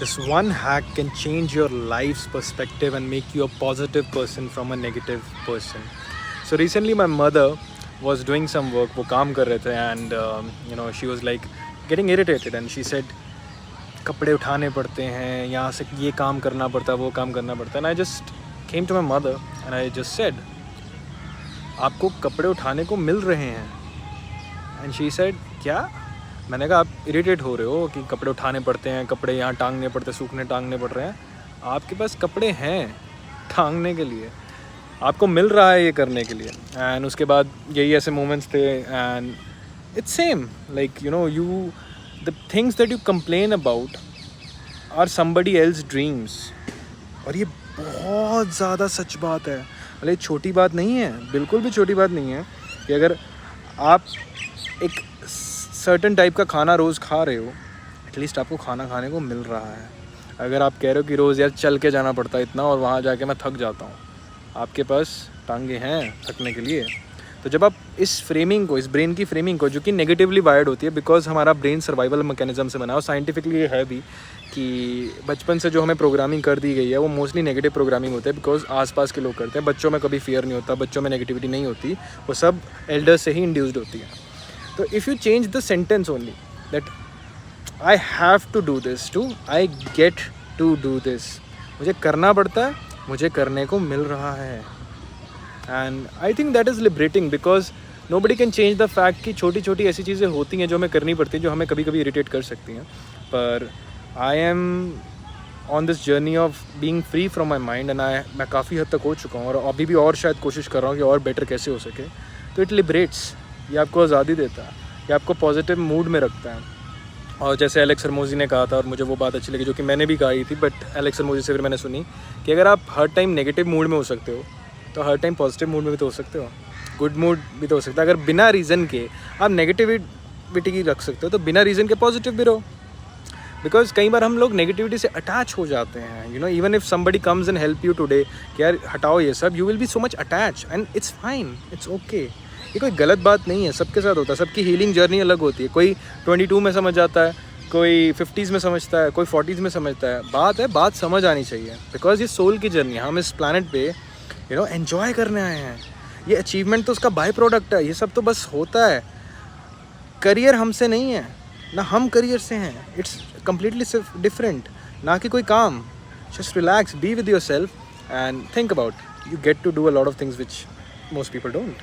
This one hack can change your life's perspective and make you a positive person from a negative person. So recently my mother was doing some work, वो काम कर रहे थे, and she was like getting irritated and she said कपड़े उठाने पड़ते हैं, यहाँ से ये काम करना पड़ता है, वो काम करना पड़ता है. And I just came to my mother and I just said, आपको कपड़े उठाने को मिल रहे हैं. And she said, क्या? मैंने कहा आप इरिटेट हो रहे हो कि कपड़े उठाने पड़ते हैं, कपड़े यहाँ टांगने पड़ते हैं, सूखने टांगने पड़ रहे हैं. आपके पास कपड़े हैं टांगने के लिए, आपको मिल रहा है ये करने के लिए. एंड उसके बाद यही ऐसे मोमेंट्स थे. And it's same like you the things that you complain about are somebody else dreams. और ये बहुत ज़्यादा सच बात है. मतलब ये छोटी बात नहीं है, बिल्कुल भी छोटी बात नहीं है कि अगर आप एक सर्टन टाइप का खाना रोज़ खा रहे हो, एटलीस्ट आपको खाना खाने को मिल रहा है. अगर आप कह रहे हो कि रोज़ यार चल के जाना पड़ता है इतना और वहाँ जाके मैं थक जाता हूँ, आपके पास टांगे हैं थकने के लिए. तो जब आप इस फ्रेमिंग को, इस ब्रेन की फ्रेमिंग को, जो कि नेगेटिवली वायर्ड होती है, बिकॉज हमारा ब्रेन सर्वाइवल मैकेनिज्म से बना है, और साइंटिफिकली ये है भी कि बचपन से जो हमें प्रोग्रामिंग कर दी गई है वो मोस्टली नेगेटिव प्रोग्रामिंग होते हैं, बिकॉज आसपास के लोग करते हैं. बच्चों में कभी फियर नहीं होता, बच्चों में नेगेटिविटी नहीं होती, वो सब एल्डर्स से ही इंड्यूस्ड होती है. तो if you change the sentence only that I have to do this to I get to do this, मुझे करना पड़ता है, मुझे करने को मिल रहा है. And I think that is liberating, because nobody can change the fact कि छोटी छोटी ऐसी चीज़ें होती हैं जो हमें करनी पड़ती हैं, जो हमें कभी कभी इरिटेट कर सकती हैं. पर I am on this journey of being free from my mind, and मैं काफ़ी हद तक हो चुका हूँ और अभी भी और शायद कोशिश कर रहा हूँ कि और बेटर कैसे हो सके. तो इट लिबरेट्स, ये आपको आज़ादी देता है, ये आपको पॉजिटिव मूड में रखता है. और जैसे एलेक्स हरमोजी ने कहा था, और मुझे वो बात अच्छी लगी जो कि मैंने भी कही थी, बट एलेक्स हरमोजी से फिर मैंने सुनी कि अगर आप हर टाइम नेगेटिव मूड में हो सकते हो तो हर टाइम पॉजिटिव मूड में भी तो हो सकते हो, गुड मूड भी तो हो सकता है. अगर बिना रीज़न के आप नेगेटिविटी की रख सकते हो तो बिना रीज़न के पॉजिटिव भी रहो. बिकॉज कई बार हम लोग नेगेटिविटी से अटैच हो जाते हैं. Even if somebody comes and help you today कि यार हटाओ ये सब, you will be so much attach, and it's fine, it's okay. ये कोई गलत बात नहीं है, सबके साथ होता है, सबकी हीलिंग जर्नी अलग होती है. कोई 22 में समझ आता है, कोई 50s में समझता है, कोई 40s में समझता है. बात समझ आनी चाहिए, बिकॉज ये सोल की जर्नी है. हम इस प्लानट पे एंजॉय करने आए हैं. ये अचीवमेंट तो उसका बाय प्रोडक्ट है, ये सब तो बस होता है. करियर हमसे नहीं है, ना हम करियर से हैं. इट्स कम्प्लीटली डिफरेंट, ना कि कोई काम. Just relax, be with yourself and think about, you get to do a lot of things which most people don't.